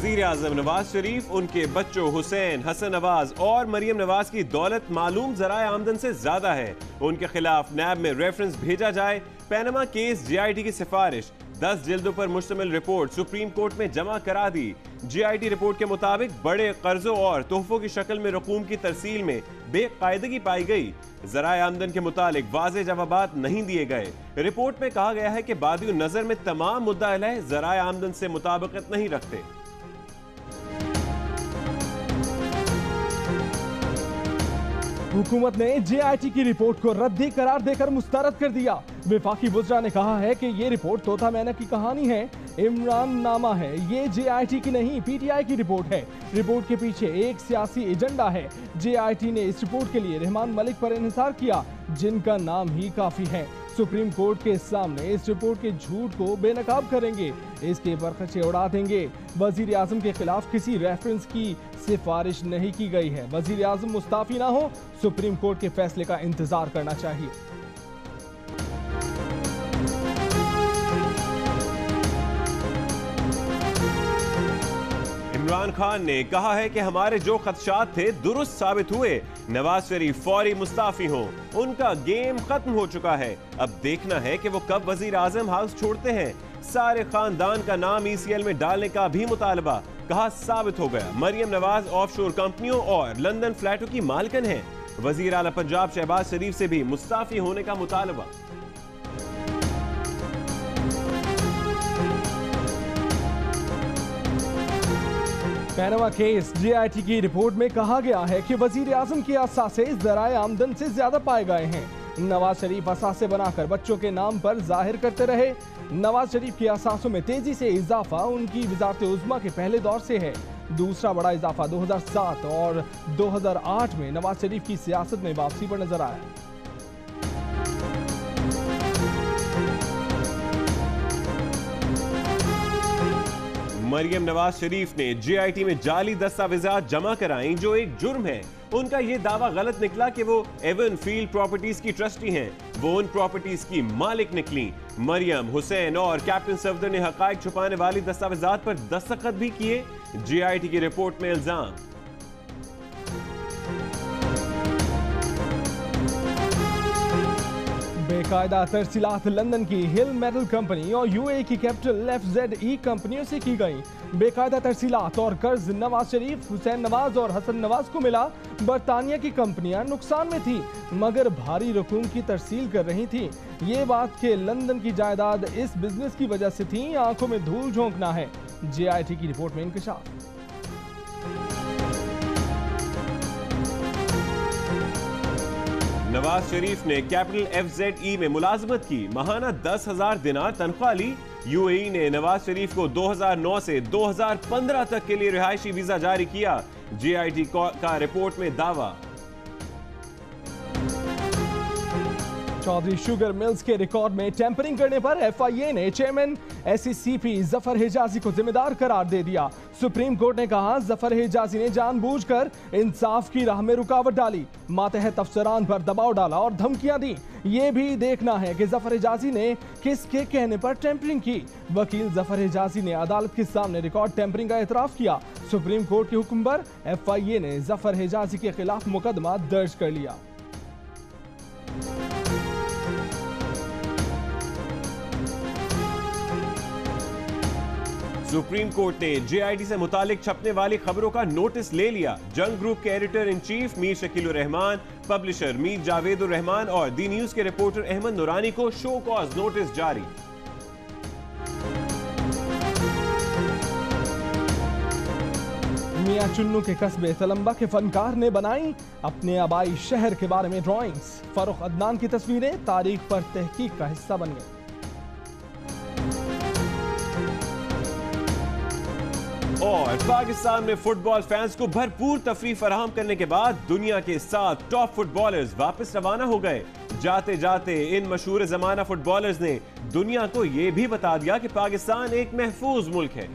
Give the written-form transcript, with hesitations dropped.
वजीर आजम नवाज शरीफ उनके बच्चों हुसैन, हसन नवाज और मरियम नवाज की दौलत मालूम जराए आमदन से ज्यादा है। उनके खिलाफ नैब में रेफरेंस भेजा जाए। पैनमा केस JIT की सिफारिश 10 जिल्दों पर मुश्तमिल रिपोर्ट सुप्रीम कोर्ट में जमा करा दी। JIT रिपोर्ट के मुताबिक बड़े कर्जों और तोहफों की शक्ल में रकूम की तरसील में बेकायदगी पाई गई। जराए आमदन के मुतालिक वाज़ेह जवाबात नहीं दिए गए। रिपोर्ट में कहा गया है कि बादियो नजर में तमाम मुद्दा अलह जराए आमदन से मुताबिकत नहीं रखते। हुकूमत ने JIT की रिपोर्ट को रद्दी करार देकर मुस्तरद कर दिया। वफाकी वज़रा ने कहा है कि ये रिपोर्ट तोता मैना की कहानी है, इमरान नामा है। ये JIT की नहीं PTI की रिपोर्ट है। रिपोर्ट के पीछे एक सियासी एजेंडा है। JIT ने इस रिपोर्ट के लिए रहमान मलिक पर इन्हिसार किया, जिनका नाम ही काफी है। सुप्रीम कोर्ट के सामने इस रिपोर्ट के झूठ को बेनकाब करेंगे, इसके परखचे उड़ा देंगे। वजीर आजम के खिलाफ किसी रेफरेंस की सिफारिश नहीं की गई है। वजीर आजम मुस्ताफी ना हो, सुप्रीम कोर्ट के फैसले का इंतजार करना चाहिए। इमरान खान ने कहा है कि हमारे जो खदशात थे दुरुस्त साबित हुए। नवाज शरीफ फौरी मुस्ताफी हों, उनका गेम खत्म हो चुका है। अब देखना है कि वो कब वजीर आजम हाउस छोड़ते हैं। सारे खानदान का नाम ECL में डालने का भी मुतालबा, कहा साबित हो गया। मरियम नवाज ऑफशोर कंपनियों और लंदन फ्लैटों की मालकन है। वजीर आला पंजाब शहबाज शरीफ से भी मुस्ताफी होने का मुतालबा। पैनमा केस JIT की रिपोर्ट में कहा गया है कि वजीर आजम के असासे जराए आमदन से ज्यादा पाए गए हैं। नवाज शरीफ असासे बनाकर बच्चों के नाम पर जाहिर करते रहे। नवाज शरीफ के असासों में तेजी से इजाफा उनकी वजारत उज़्मा के पहले दौर से है। दूसरा बड़ा इजाफा 2007 और 2008 में नवाज शरीफ की सियासत में वापसी पर नजर आया। मरियम नवाज शरीफ ने JIT में जाली दस्तावेजात जमा कराई, जो एक जुर्म है। उनका यह दावा गलत निकला कि वो एवन फील्ड प्रॉपर्टीज की ट्रस्टी हैं। वो उन प्रॉपर्टीज की मालिक निकली। मरियम, हुसैन और कैप्टन सफदर ने हकायक छुपाने वाली दस्तावेजात पर दस्तखत भी किए। JIT की रिपोर्ट में इल्जाम। बेकायदा तरसीलात लंदन की हिल मेटल कंपनी और UAE की कैपिटल FZE कंपनियों से की गई। बेकायदा तरसीलात और कर्ज नवाज शरीफ, हुसैन नवाज और हसन नवाज को मिला। बरतानिया की कंपनियां नुकसान में थी, मगर भारी रकूम की तरसील कर रही थी। ये बात कि लंदन की जायदाद इस बिजनेस की वजह से थी, आंखों में धूल झोंकना है। JIT की रिपोर्ट में इंकशाफ। नवाज शरीफ ने कैपिटल FZE में मुलाजमत की, माहाना 10,000 दिनार तनख्वाह ली। UAE ने नवाज शरीफ को 2009 से 2015 तक के लिए रिहायशी वीजा जारी किया। JIT का रिपोर्ट में दावा। चौधरी शुगर मिल्स के रिकॉर्ड में टेम्परिंग करने पर FIA ने चेयरमैन SECP जफर हिजाजी को जिम्मेदार करार दे दिया। सुप्रीम कोर्ट ने कहा जफर हिजाजी ने जानबूझकर इंसाफ की राह में रुकावट डाली, मातहत अफसरान पर दबाव डाला और धमकियां दी। ये भी देखना है कि जफर हिजाजी ने किसके कहने पर टेम्परिंग की। वकील जफर हिजाजी ने अदालत के सामने रिकॉर्ड टेम्परिंग का एतराफ किया। सुप्रीम कोर्ट के हुक्म पर FIA ने जफर हिजाजी के खिलाफ मुकदमा दर्ज कर लिया। सुप्रीम कोर्ट ने JIT से मुतालिक छपने वाली खबरों का नोटिस ले लिया। जंग ग्रुप के editor in chief Mir Shakeelur Rahman, publisher Mir Javedur Rahman और दी न्यूज के रिपोर्टर अहमद नूरानी को शो कॉज नोटिस जारी। मियां चुन्नू के कस्बे तलंबा के फनकार ने बनाई अपने आबाई शहर के बारे में ड्राइंग्स। फरुख अदनान की तस्वीरें तारीख पर तहकीक का हिस्सा बन गई। और पाकिस्तान में फुटबॉल फैंस को भरपूर तफरीह फराहम करने के बाद दुनिया के 7 टॉप फुटबॉलर्स वापस रवाना हो गए। जाते जाते इन मशहूर जमाना फुटबॉलर्स ने दुनिया को यह भी बता दिया कि पाकिस्तान एक महफूज मुल्क है।